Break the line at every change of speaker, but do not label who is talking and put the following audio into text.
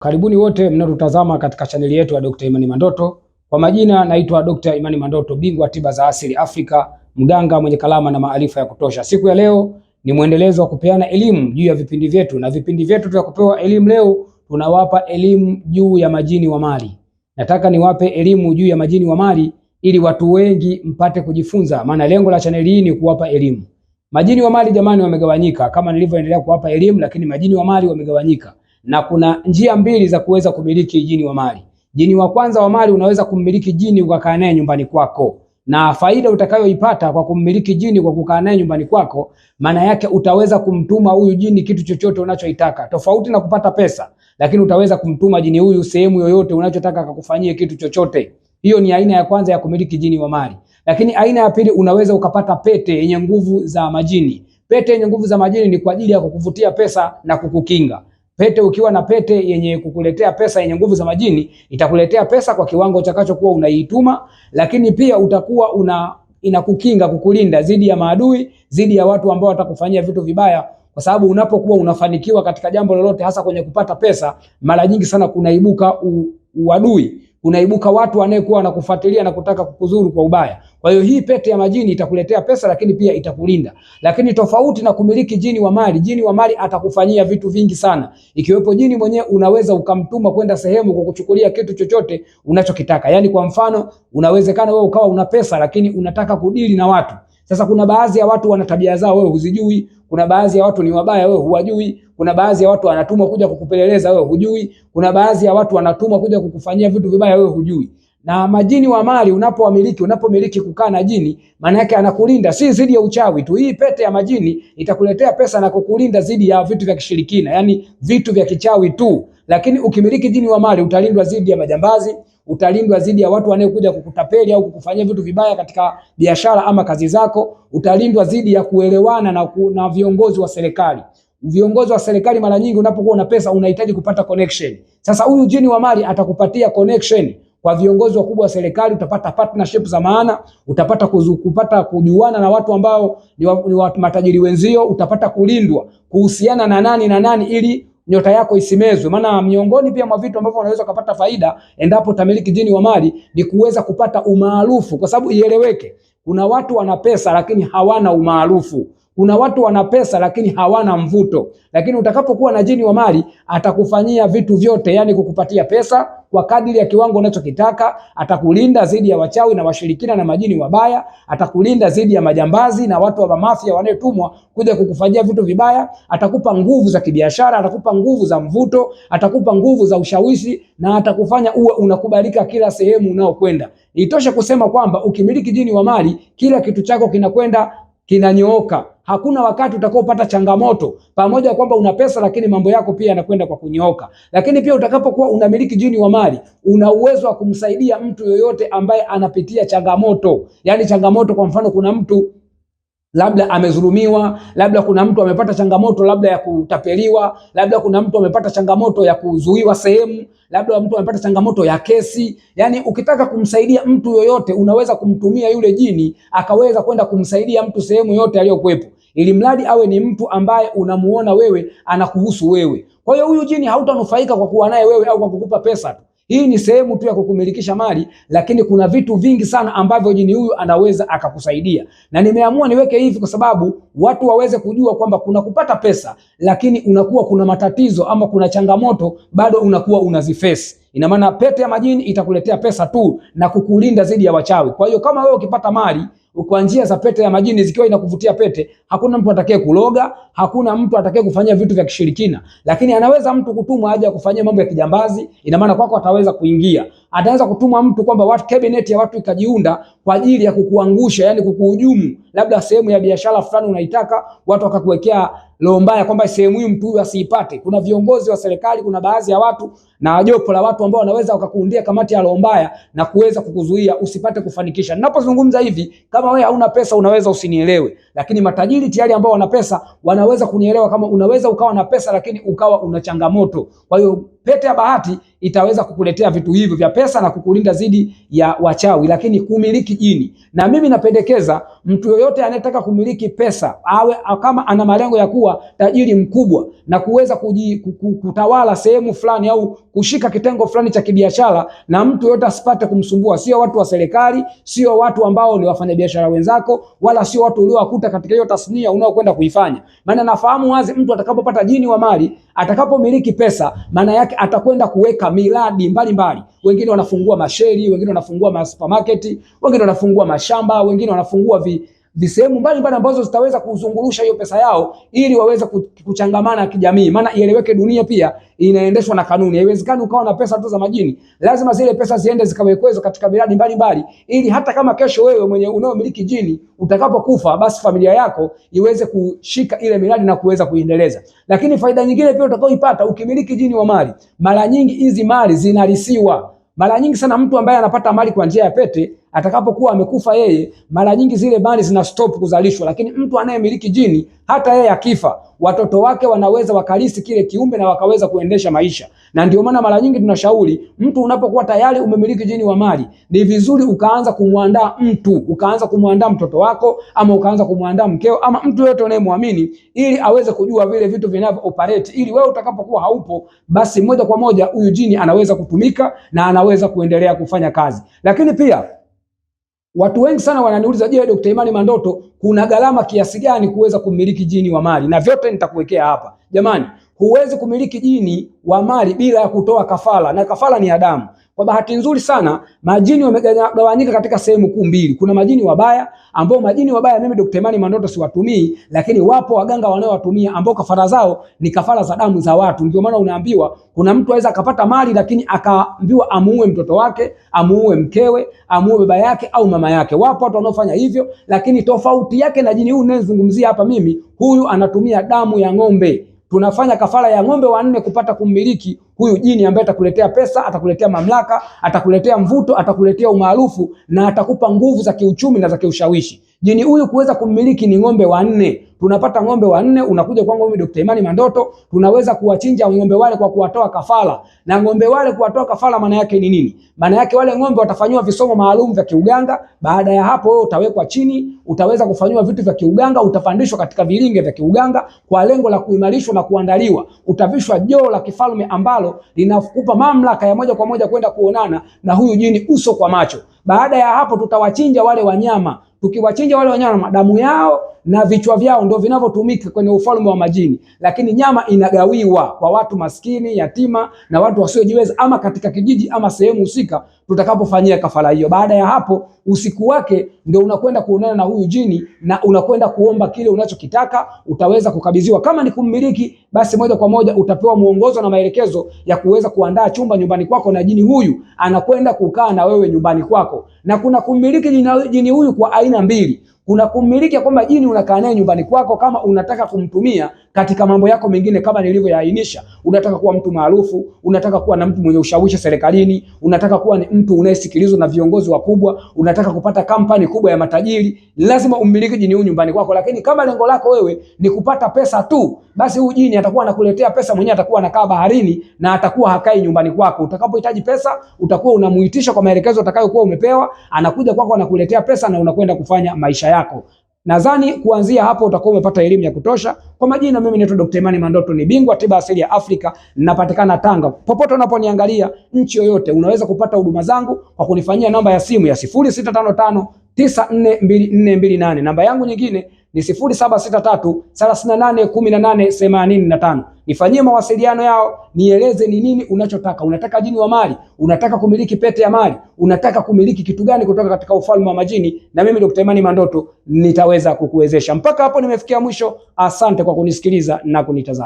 Karibuni wote mnaotutazama katika chaneli yetu ya Dr. Imani Mandoto. Kwa majina naitwa Dr. Imani Mandoto, bingwa tiba za asili Afrika, mganga mwenye kalama na maarifa ya kutosha. Siku ya leo ni mwendelezo wa kupeana elimu juu ya vipindi vyetu, na vipindi vyetu vya kupewa elimu leo tunawapa elimu juu ya majini wa mali. Nataka niwape elimu juu ya majini wa mali ili watu wengi mpate kujifunza, maana lengo la chaneli hii ni kuwapa elimu. Majini wa mali jamani wamegawanyika kama nilivyoendelea kuwapa elimu, lakini majini wa mali wamegawanyika. Na kuna njia mbili za kuweza kumiliki jini wa mali. Jini wa kwanza wa mali, unaweza kummiliki jini ukakaa naye nyumbani kwako, na faida utakayoipata kwa kummiliki jini kwa kukaa naye nyumbani kwako, maana yake utaweza kumtuma huyu jini kitu chochote unachoitaka, tofauti na kupata pesa, lakini utaweza kumtuma jini huyu sehemu yoyote unachotaka akakufanyie kitu chochote. Hiyo ni aina ya kwanza ya kumiliki jini wa mali. Lakini aina ya pili, unaweza ukapata pete yenye nguvu za majini. Pete yenye nguvu za majini ni kwa ajili ya kukuvutia pesa na kukukinga. Pete, ukiwa na pete yenye kukuletea pesa yenye nguvu za majini, itakuletea pesa kwa kiwango utakachokuwa unaiituma, lakini pia utakuwa inakukinga, kukulinda dhidi ya maadui, dhidi ya watu ambao watakufanyia vitu vibaya, kwa sababu unapokuwa unafanikiwa katika jambo lolote, hasa kwenye kupata pesa, mara nyingi sana kunaibuka uadui, kunaibuka watu wanayekuwa wanakufuatilia na kutaka kukuzuru kwa ubaya. Kwa hiyo hii pete ya majini itakuletea pesa, lakini pia itakulinda. Lakini tofauti na kumiliki jini wa mali, jini wa mali atakufanyia vitu vingi sana, ikiwepo jini mwenyewe unaweza ukamtuma kwenda sehemu kwa kuchukulia kitu chochote unachokitaka. Yani kwa mfano, unawezekana wewe ukawa una pesa lakini unataka kudili na watu. Sasa kuna baadhi ya watu wana tabia zao wewe huzijui, kuna baadhi ya watu ni wabaya wewe huwajui, kuna baadhi ya watu wanatumwa kuja kukupeleleza wewe hujui, kuna baadhi ya watu wanatumwa kuja kukufanyia vitu vibaya wewe hujui. Na majini wa mali unapomiliki kukaa na jini, maana yake anakulinda si dhidi ya uchawi tu. Hii pete ya majini itakuletea pesa na kukulinda dhidi ya vitu vya kishirikina, yani vitu vya kichawi tu. Lakini ukimiliki jini wa mali utalindwa dhidi ya majambazi, utalindwa dhidi ya watu wanaokuja kukutapeli au kukufanyia vitu vibaya katika biashara ama kazi zako, utalindwa dhidi ya kuelewana na viongozi wa serikali. Viongozi wa serikali mara nyingi unapokuwa una pesa unahitaji kupata connection. Sasa huyu jini wa mali atakupatia connection kwa viongozi wakubwa wa serikali, utapata partnership za maana, utapata kupata kujuana na watu ambao ni watu matajiri wenzio, utapata kulindwa kuhusiana na nani ili nyota yako isimezwe. Maana miongoni pia mwa vitu ambavyo unaweza kupata faida endapo utamiliki jini wa mali ni kuweza kupata umaarufu, kwa sababu ieleweke, kuna watu wana pesa lakini hawana umaarufu. Kuna watu wana pesa lakini hawana mvuto. Lakini utakapokuwa na jini wa mali atakufanyia vitu vyote, yani kukupatia pesa kwa kadiri ya kiwango unachokitaka, atakulinda dhidi ya wachawi na washirikina na majini wabaya, atakulinda dhidi ya majambazi na watu wa mafia wanaotumwa kuja kukufanyia vitu vibaya, atakupa nguvu za kibiashara, atakupa nguvu za mvuto, atakupa nguvu za ushawishi, na atakufanya uwe unakubalika kila sehemu unaokwenda. Itoshe kusema kwamba ukimiliki jini wa mali kila kitu chako kinakwenda kinanyooka. Hakuna wakati utakaopata changamoto, pamoja kwamba una pesa lakini mambo yako pia yanakwenda kwa kunyooka. Lakini pia utakapokuwa unamiliki jini wa mali, una uwezo wa kumsaidia mtu yoyote ambaye anapitia changamoto. Yani changamoto, kwa mfano kuna mtu labda amezulumiwa, labda kuna mtu amepata changamoto labda ya kutapeliwa, labda kuna mtu amepata changamoto ya kuzuiwa sehemu, labda mtu amepata changamoto ya kesi. Yani ukitaka kumsaidia mtu yoyote unaweza kumtumia yule jini akaweza kwenda kumsaidia mtu sehemu yote aliyokuepo, ili mradi awe ni mtu ambaye unamuona wewe anakuhusu wewe. Kwa hiyo huyu jini hautanufaika kwa kuwa naye wewe au kwa kukupa pesa tu. Hii ni sehemu tu ya kukumilikisha mali, lakini kuna vitu vingi sana ambavyo jini huyu anaweza akakusaidia. Na nimeamua niweke hivi kwa sababu watu waweze kujua kwamba kuna kupata pesa, lakini unakuwa kuna matatizo ama kuna changamoto bado unakuwa unaziface. Ina maana pete ya majini itakuletea pesa tu na kukulinda dhidi ya wachawi. Kwa hiyo kama wewe ukipata mali kwa njia za pete ya majini zikiwa inakuvutia pete, hakuna mtu atakaye kuloga, hakuna mtu atakaye kufanyia vitu vya kishirikina. Lakini anaweza mtu kutumwa aje kufanyia mambo ya kijambazi, ina maana kwako ataweza kuingia. Ataweza kutuma mtu kwamba watu cabinet ya watu ikajiunda kwa ajili ya kukuangusha, yani kukuhujumu. Labda sehemu ya biashara fulani unaitaka, watu wakakuwekea roho mbaya kwamba sehemu hii mtu huyu asiipate. Kuna viongozi wa serikali, kuna baadhi ya watu na jopo la watu ambao wanaweza wakakuundia kamati ya roho mbaya na kuweza kukuzuia usipate kufanikisha. Ninapozungumza hivi, kama wewe hauna pesa unaweza usinielewe, lakini matajiri tayari ambao wana pesa wanaweza kunielewa. Kama unaweza ukawa na pesa lakini ukawa una changamoto. Kwa hiyo pete ya bahati itaweza kukuletea vitu hivyo vya pesa na kukulinda dhidi ya wachawi, lakini kumiliki jini. Na mimi napendekeza mtu yoyote anayetaka kumiliki pesa awe kama ana malengo ya kuwa tajiri mkubwa na kuweza kutawala sehemu fulani au kushika kitengo fulani cha kibiashara, na mtu yoyote asipate kumsumbua, sio watu wa serikali, sio watu ambao ni wafanyabiashara wenzako, wala sio watu uliowakuta katika hiyo tasnia unaokwenda kuifanya. Maana nafahamu wazi mtu atakapopata jini wa mali, atakapomiliki pesa, maana yake atakwenda kuweka miradi mbalimbali. Wengine wanafungua masheri, wengine wanafungua supermarket, wengine wanafungua mashamba, wengine wanafungua visehemu mbalimbali ambazo zitaweza kuzungurusha hiyo pesa yao ili waweze kuchangamana kijamii. Maana ieleweke, dunia pia inaendeshwa na kanuni. Haiwezekani ukawa na pesa tu za majini. Lazima zile pesa ziende zikawekezwe katika miradi mbalimbali, ili hata kama kesho wewe mwenye unaomiliki jini utakapokufa, basi familia yako iweze kushika ile miradi na kuweza kuendeleza. Lakini faida nyingine pia utakayoipata ukimiliki jini wa mali, mara nyingi hizi mali zinarisiwa. Mara nyingi sana mtu ambaye anapata mali kwa njia ya pete, atakapokuwa amekufa yeye, mara nyingi zile mali zina stop kuzalishwa. Lakini mtu anayemiliki jini, hata yeye akifa, watoto wake wanaweza wakalisi kile kiumbe na wakaweza kuendesha maisha. Na ndio maana mara nyingi tunashauri mtu, unapokuwa tayari umemiliki jini wa mali, ni vizuri ukaanza kumwandaa mtu, ukaanza kumwandaa mtoto wako, ama ukaanza kumwandaa mkeo, ama mtu yote unayemwamini, ili aweze kujua vile vitu vinavyo operate, ili wewe utakapokuwa haupo, basi moja kwa moja huyu jini anaweza kutumika na anaweza kuendelea kufanya kazi. Lakini pia watu wengi sana wananiuliza, je, Dr. Imani Mandoto, kuna gharama kiasi gani kuweza kumiliki jini wa mali? Na vyote nitakuwekea hapa. Jamani, huwezi kumiliki jini wa mali bila ya kutoa kafara, na kafara ni Adamu. Kwa bahati nzuri sana, majini wamegawanyika katika sehemu kuu mbili. Kuna majini wabaya, ambao majini wabaya mimi Dr. Imani Mandoto siwatumii, lakini wapo waganga wanaowatumia ambao kafara zao ni kafara za damu za watu. Ndio maana unaambiwa kuna mtu aweza akapata mali, lakini akaambiwa amuue mtoto wake, amuue mkewe, amuue baba yake au mama yake. Wapo watu wanaofanya hivyo, lakini tofauti yake na jini huyu ninayezungumzia hapa mimi, huyu anatumia damu ya ng'ombe. Tunafanya kafara ya ng'ombe 4 kupata kummiliki huyu jini ambaye atakuletea pesa, atakuletea mamlaka, atakuletea mvuto, atakuletea umaarufu na atakupa nguvu za kiuchumi na za kiushawishi. Jini huyu kuweza kummiliki ni ng'ombe 4. Tunapata ng'ombe 4, unakuja kwangu mimi Dr. Imani Mandoto, tunaweza kuwachinja ng'ombe wale kwa kuwatoa kafara. Na ng'ombe wale kuwatoa kafara maana yake ni nini? Maana yake wale ng'ombe watafanywa visomo maalum vya kiuganga. Baada ya hapo wewe utawekwa chini, utaweza kufanywa vitu vya kiuganga, utapandishwa katika vilinge vya kiuganga kwa lengo la kuimarishwa na kuandaliwa. Utavishwa joo la kifalme ambalo linakupa mamlaka ya moja kwa moja kwenda kuonana na huyu jini uso kwa macho. Baada ya hapo tutawachinja wale wanyama. Tukiwachinja wale wanyama, damu yao na vichwa vyao ndio vinavyotumika kwenye ufalme wa majini, lakini nyama inagawiwa kwa watu maskini, yatima na watu wasiojiweza, ama katika kijiji ama sehemu husika tutakapofanyia kafara hiyo. Baada ya hapo, usiku wake ndio unakwenda kuonana na huyu jini na unakwenda kuomba kile unachokitaka, utaweza kukabidhiwa. Kama ni kummiliki, basi moja kwa moja utapewa muongozo na maelekezo ya kuweza kuandaa chumba nyumbani kwako, na jini huyu anakwenda kukaa na wewe nyumbani kwako. Na kuna kummiliki jini huyu kwa aina mbili. Kuna kummiliki kwamba jini unakaa naye nyumbani kwako kama unataka kumtumia katika mambo yako mengine, kama nilivyoyaainisha. Unataka kuwa mtu maarufu, unataka kuwa na mtu mwenye ushawishi serikalini, unataka kuwa ni mtu unayesikilizwa na viongozi wakubwa, unataka kupata kampani kubwa ya matajiri, lazima ummiliki jini huyu nyumbani kwako. Lakini kama lengo lako wewe ni kupata pesa tu, basi huyu jini atakuwa anakuletea pesa mwenyewe, atakuwa anakaa baharini na atakuwa hakai nyumbani kwako. Utakapohitaji pesa, utakuwa unamuitisha kwa maelekezo utakayokuwa umepewa, anakuja kwako anakuletea pesa na unakwenda kufanya maisha yako. Nadhani kuanzia hapo utakuwa umepata elimu ya kutosha. Kwa majina, mimi naitwa Dr. Imani Mandoto, ni bingwa tiba asili ya Afrika, ninapatikana Tanga. Popote unaponiangalia nchi yoyote, unaweza kupata huduma zangu kwa kunifanyia namba ya simu ya 0655 942428. Namba yangu nyingine ni 0763 381885. Nifanyie mawasiliano yao, nieleze ni nini unachotaka. Unataka jini wa mali, unataka kumiliki pete ya mali, unataka kumiliki kitu gani kutoka katika ufalme wa majini, na mimi Dr. Imani Mandoto nitaweza kukuwezesha. Mpaka hapo nimefikia mwisho. Asante kwa kunisikiliza na kunitazama.